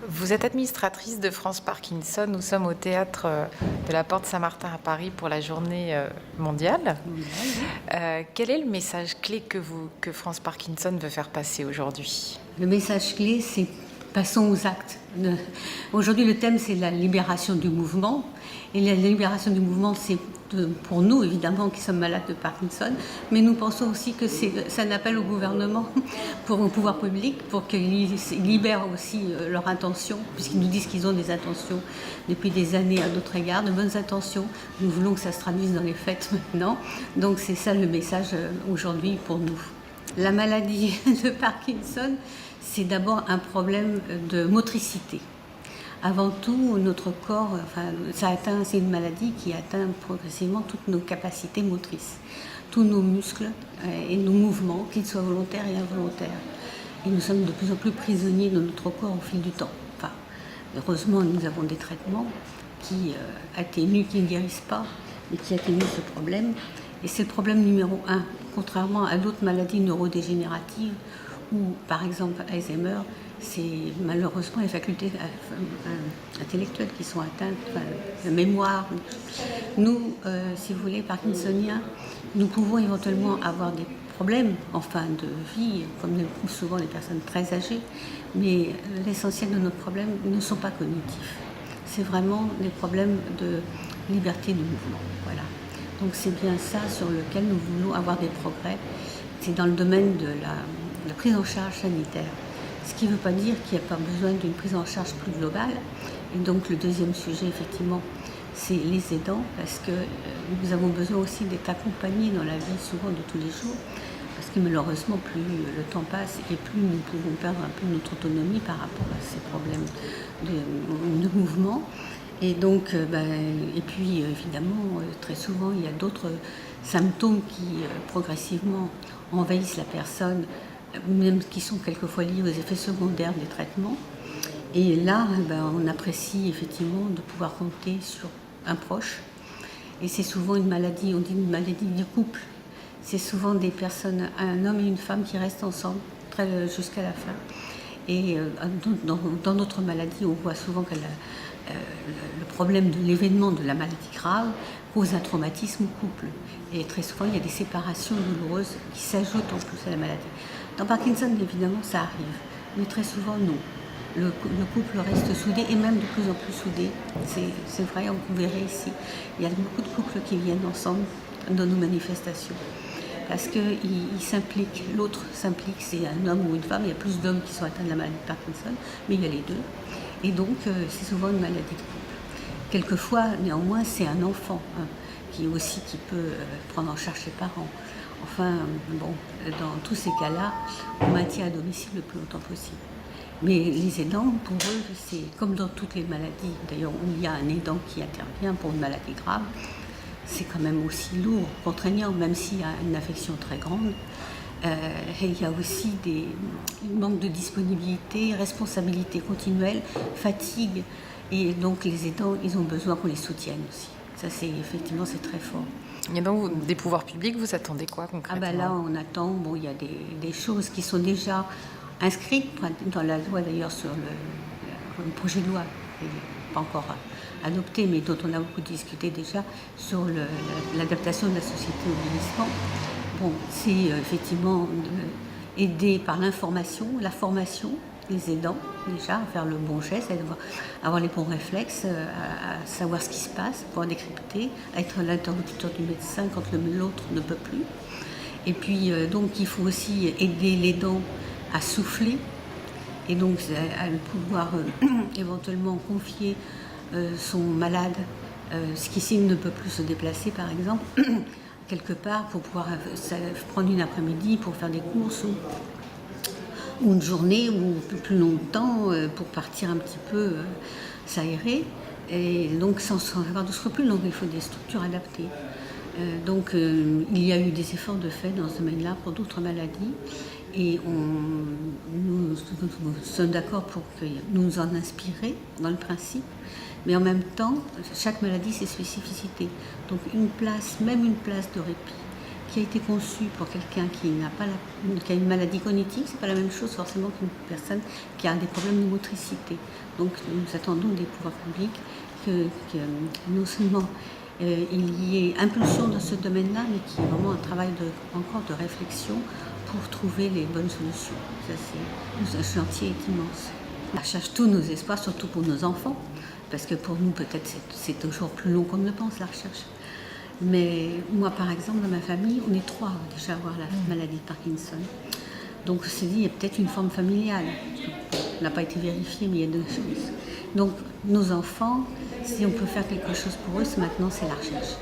Vous êtes administratrice de France Parkinson. Nous sommes au théâtre de la Porte Saint-Martin à Paris pour la journée mondiale. Quel est le message clé que France Parkinson veut faire passer aujourd'hui? Le message clé, c'est passons aux actes. Aujourd'hui, le thème, c'est la libération du mouvement. Et la libération du mouvement, c'est pour nous, évidemment, qui sommes malades de Parkinson, mais nous pensons aussi que c'est un appel au gouvernement, au pouvoir public, pour qu'ils libèrent aussi leurs intentions, puisqu'ils nous disent qu'ils ont des intentions depuis des années à notre égard, de bonnes intentions. Nous voulons que ça se traduise dans les faits maintenant. Donc c'est ça le message aujourd'hui pour nous. La maladie de Parkinson, c'est d'abord un problème de motricité. Avant tout, notre corps, c'est une maladie qui atteint progressivement toutes nos capacités motrices, tous nos muscles et nos mouvements, qu'ils soient volontaires et involontaires. Et nous sommes de plus en plus prisonniers de notre corps au fil du temps. Enfin, heureusement, nous avons des traitements qui atténuent, qui ne guérissent pas, mais qui atténuent ce problème. Et c'est le problème numéro 1, contrairement à d'autres maladies neurodégénératives, ou par exemple Alzheimer, c'est malheureusement les facultés intellectuelles qui sont atteintes, la mémoire. Nous, si vous voulez, parkinsoniens, nous pouvons éventuellement avoir des problèmes en fin de vie, comme le plus souvent les personnes très âgées, mais l'essentiel de nos problèmes ne sont pas cognitifs. C'est vraiment des problèmes de liberté de mouvement. Voilà. Donc c'est bien ça sur lequel nous voulons avoir des progrès. C'est dans le domaine de la prise en charge sanitaire. Ce qui ne veut pas dire qu'il n'y a pas besoin d'une prise en charge plus globale. Et donc le deuxième sujet, effectivement, c'est les aidants, parce que nous avons besoin aussi d'être accompagnés dans la vie souvent de tous les jours, parce que malheureusement, plus le temps passe et plus nous pouvons perdre un peu notre autonomie par rapport à ces problèmes de mouvement. Et donc, et puis évidemment, très souvent, il y a d'autres symptômes qui progressivement envahissent la personne, même qui sont quelquefois liés aux effets secondaires des traitements. Et là, on apprécie effectivement de pouvoir compter sur un proche. Et c'est souvent une maladie, on dit une maladie du couple. C'est souvent des personnes, un homme et une femme qui restent ensemble jusqu'à la fin. Et dans notre maladie, on voit souvent que le problème de l'événement de la maladie grave cause un traumatisme au couple. Et très souvent, il y a des séparations douloureuses qui s'ajoutent en plus à la maladie. Dans Parkinson, évidemment, ça arrive, mais très souvent, non. Le couple reste soudé, et même de plus en plus soudé. C'est vrai, vous verrez ici, il y a beaucoup de couples qui viennent ensemble dans nos manifestations. Parce qu'ils s'impliquent, l'autre s'implique, c'est un homme ou une femme, il y a plus d'hommes qui sont atteints de la maladie de Parkinson, mais il y a les deux. Et donc, c'est souvent une maladie de couple. Quelquefois, néanmoins, c'est un enfant qui peut prendre en charge ses parents. Enfin, dans tous ces cas-là, on maintient à domicile le plus longtemps possible. Mais les aidants, pour eux, c'est comme dans toutes les maladies. D'ailleurs, il y a un aidant qui intervient pour une maladie grave. C'est quand même aussi lourd, contraignant, même s'il y a une affection très grande. Et il y a aussi un manque de disponibilité, responsabilité continuelle, fatigue. Et donc les aidants, ils ont besoin qu'on les soutienne aussi. Ça, c'est très fort. Et donc, des pouvoirs publics, vous attendez quoi concrètement? Là, on attend, il y a des choses qui sont déjà inscrites dans la loi, d'ailleurs, sur le projet de loi, qui n'est pas encore adopté, mais dont on a beaucoup discuté déjà, sur l'adaptation de la société au vieillissement. C'est effectivement aider par l'information, la formation des aidants, déjà, à faire le bon geste, à avoir les bons réflexes, à savoir ce qui se passe, pouvoir décrypter, à être l'interlocuteur du médecin quand l'autre ne peut plus. Et puis, donc, il faut aussi aider l'aidant à souffler, et donc à pouvoir éventuellement confier son malade, ce qui s'il ne peut plus se déplacer, par exemple, quelque part, pour pouvoir prendre une après-midi pour faire des courses ou une journée ou plus longtemps pour partir un petit peu s'aérer, et donc sans avoir de scrupules. Donc il faut des structures adaptées. Il y a eu des efforts de fait dans ce domaine-là pour d'autres maladies, et nous sommes d'accord pour que nous en inspirer dans le principe, mais en même temps, chaque maladie, ses spécificités. Donc même une place de répit qui a été conçu pour quelqu'un qui qui a une maladie cognitive, c'est pas la même chose forcément qu'une personne qui a des problèmes de motricité. Donc nous attendons des pouvoirs publics que non seulement il y ait impulsion dans ce domaine-là, mais qu'il y ait vraiment un travail encore de réflexion pour trouver les bonnes solutions. Ça, le chantier est immense. On cherche tous nos espoirs, surtout pour nos enfants, parce que pour nous, peut-être, c'est toujours plus long qu'on ne le pense, la recherche. Mais moi, par exemple, dans ma famille, on est 3 déjà à avoir la maladie de Parkinson. Donc, on s'est dit, il y a peut-être une forme familiale. On n'a pas été vérifié, mais il y a 2 choses. Donc, nos enfants, si on peut faire quelque chose pour eux, maintenant, c'est la recherche.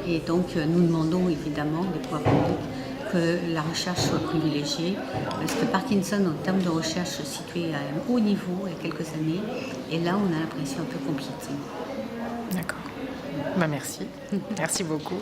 Et donc, nous demandons évidemment des pouvoirs publics que la recherche soit privilégiée, parce que Parkinson, en termes de recherche, se situait à un haut niveau il y a quelques années, et là, on a l'impression un peu compliquée. D'accord. Merci. Merci beaucoup.